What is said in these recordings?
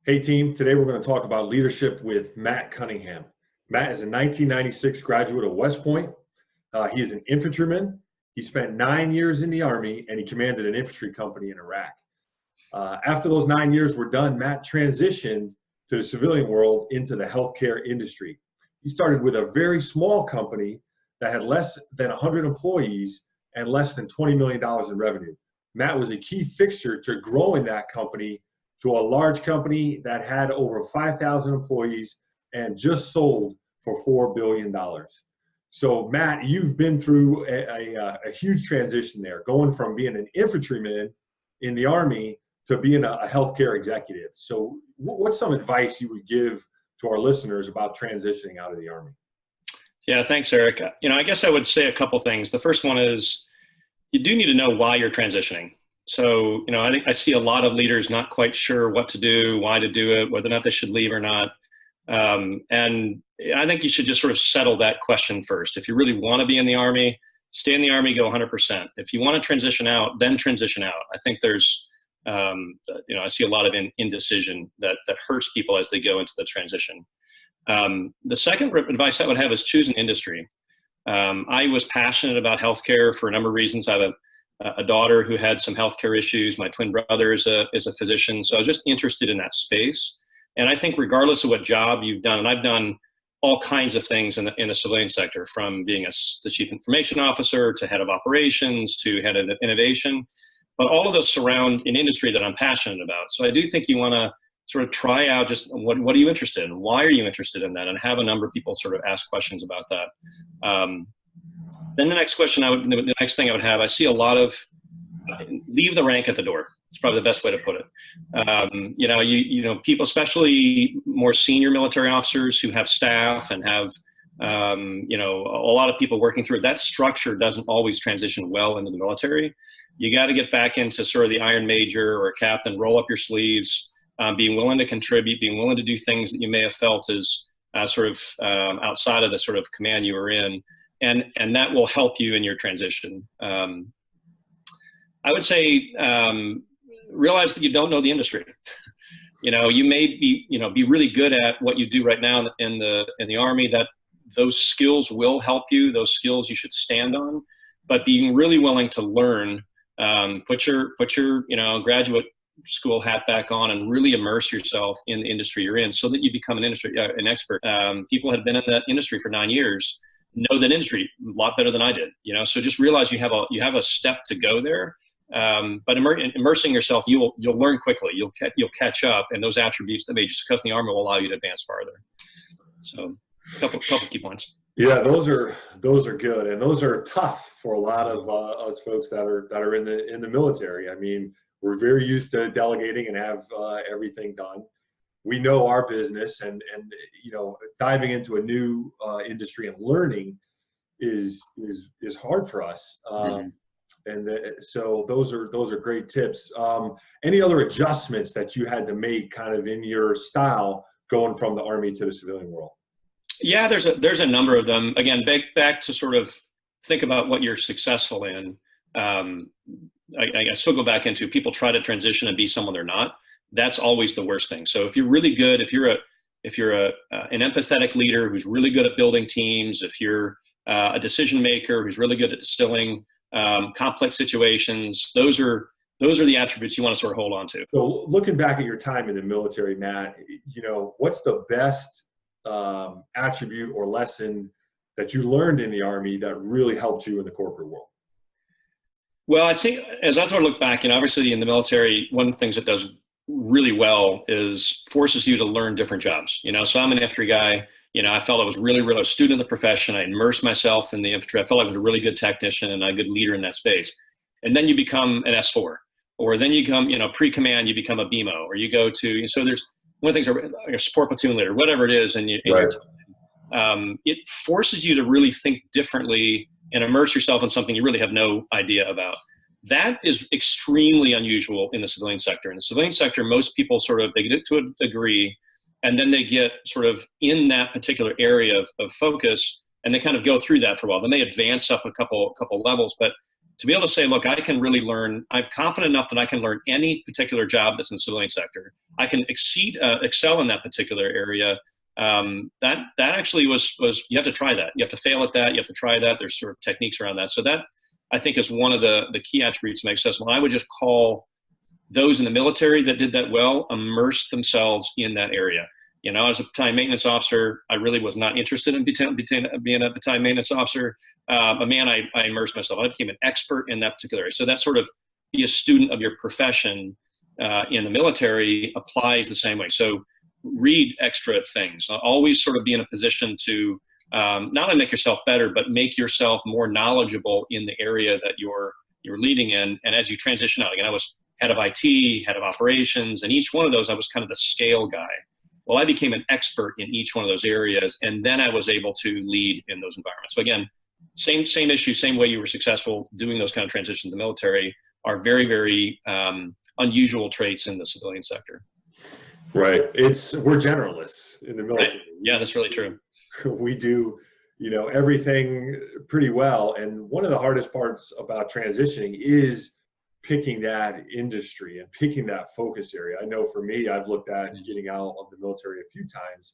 Hey team, today we're going to talk about leadership with Matt Cunningham. Matt is a 1996 graduate of West Point. He is an infantryman. He spent 9 years in the Army and he commanded an infantry company in Iraq. After those 9 years were done, Matt transitioned to the civilian world into the healthcare industry. He started with a very small company that had less than 100 employees and less than $20 million in revenue. Matt was a key fixture to growing that company to a large company that had over 5,000 employees and just sold for $4 billion. So Matt, you've been through a huge transition there, going from being an infantryman in the Army to being a healthcare executive. So what's some advice you would give to our listeners about transitioning out of the Army? Yeah, thanks, Eric. I guess I would say a couple things. The first one is you do need to know why you're transitioning. So, I think I see a lot of leaders not quite sure what to do, why to do it, whether or not they should leave or not. And I think you should just sort of settle that question first. If you really want to be in the Army, stay in the Army, go 100%. If you want to transition out, then transition out. I think there's, I see a lot of indecision that hurts people as they go into the transition. The second advice I would have is choose an industry. I was passionate about healthcare for a number of reasons. I have a daughter who had some healthcare issues. My twin brother is a physician. So I was just interested in that space. And I think regardless of what job you've done, and I've done all kinds of things in the civilian sector, from being the chief information officer to head of operations to head of innovation, but all of those surround an industry that I'm passionate about. So I do think you want to sort of try out just what are you interested in? Why are you interested in that? And have a number of people sort of ask questions about that. Then the next thing I would have, I see a lot of leave the rank at the door. It's probably the best way to put it. People, especially more senior military officers who have staff and have, a lot of people working through it. That structure doesn't always transition well into the military. You got to get back into sort of the Iron Major or Captain, roll up your sleeves, being willing to contribute, being willing to do things that you may have felt as outside of the sort of command you were in. And that will help you in your transition. I would say realize that you don't know the industry. You may be really good at what you do right now in the Army. That those skills will help you. Those skills you should stand on. But being really willing to learn, put your graduate school hat back on and really immerse yourself in the industry you're in, so that you become an expert. People have been in that industry for 9 years. Know that industry a lot better than I did, so just realize you have a step to go there, but immersing yourself, you'll learn quickly, you'll catch up, and those attributes that made you successful in the Army will allow you to advance farther. So a couple key points. Yeah, those are good, and those are tough for a lot of us folks that are in the military. I mean, we're very used to delegating and have everything done. We know our business, and diving into a new industry and learning is hard for us. So those are great tips. Any other adjustments that you had to make kind of in your style going from the Army to the civilian world? Yeah, there's a number of them. Again, back to sort of think about what you're successful in. I still go back into people try to transition and be someone they're not. That's always the worst thing. So if you're really good, if you're an empathetic leader who's really good at building teams, if you're a decision maker who's really good at distilling complex situations, those are the attributes you want to sort of hold on to. So looking back at your time in the military, Matt, what's the best attribute or lesson that you learned in the Army that really helped you in the corporate world? Well, I think as I sort of look back, obviously in the military, one of the things that does really well is forces you to learn different jobs. So I'm an infantry guy. I felt I was really a student of the profession. I immersed myself in the infantry. I felt I was a really good technician and a good leader in that space. And then you become an S4, or then you become, pre-command, you become a BMO, or you go to, so there's one of the things, like a support platoon leader, whatever it is, and it forces you to really think differently and immerse yourself in something you really have no idea about. That is extremely unusual in the civilian sector. In the civilian sector, most people they get to a degree, and then they get sort of in that particular area of focus, and they kind of go through that for a while. Then they advance up a couple levels, but to be able to say, look, I can really learn, I'm confident enough that I can learn any particular job that's in the civilian sector. I can excel in that particular area. That actually was, you have to try that. You have to fail at that. You have to try that. There's sort of techniques around that. So that, I think, is one of the key attributes that make successful. I would just call those in the military that did that well, immersed themselves in that area. You know, as a battalion maintenance officer, I really was not interested in being a battalion maintenance officer. But man, I immersed myself. I became an expert in that particular area. So that sort of be a student of your profession in the military applies the same way. So read extra things. Always sort of be in a position to not only make yourself better, but make yourself more knowledgeable in the area that you're leading in. And as you transition out, again, I was head of IT, head of operations, and each one of those, I was kind of the scale guy. Well, I became an expert in each one of those areas, and then I was able to lead in those environments. So again, same issue, same way you were successful doing those kind of transitions in the military are very, very unusual traits in the civilian sector. Right. We're generalists in the military. Right. Yeah, that's really true. We do, everything pretty well. And one of the hardest parts about transitioning is picking that industry and picking that focus area. I know for me, I've looked at getting out of the military a few times,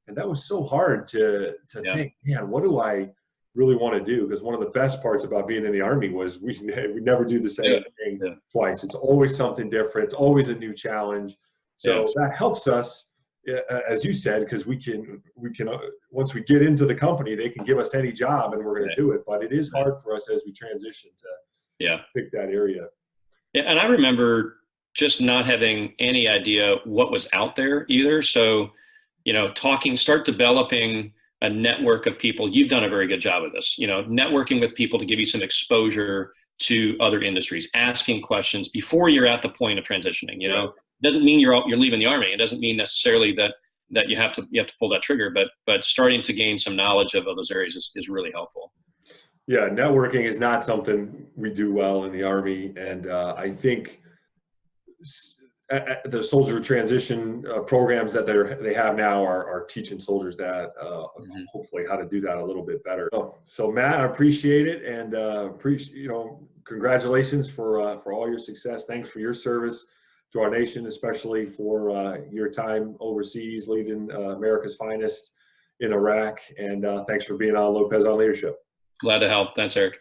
and that was so hard to think, man, what do I really want to do? Because one of the best parts about being in the Army was we never do the same thing twice. It's always something different. It's always a new challenge. So that helps us, as you said, because we can once we get into the company, they can give us any job and we're going to do it. But it is hard for us as we transition to pick that area. Yeah, and I remember just not having any idea what was out there either. So, start developing a network of people. You've done a very good job of this, networking with people to give you some exposure to other industries, asking questions before you're at the point of transitioning. It doesn't mean you're leaving the Army. It doesn't mean necessarily that you have to pull that trigger, but starting to gain some knowledge of those areas is really helpful. Yeah, networking is not something we do well in the Army, and I think the soldier transition programs that they have now are teaching soldiers that hopefully how to do that a little bit better. So Matt, I appreciate it, and congratulations for all your success. Thanks for your service to our nation, especially for your time overseas leading America's finest in Iraq, and thanks for being on Lopez on Leadership. Glad to help. Thanks, Eric.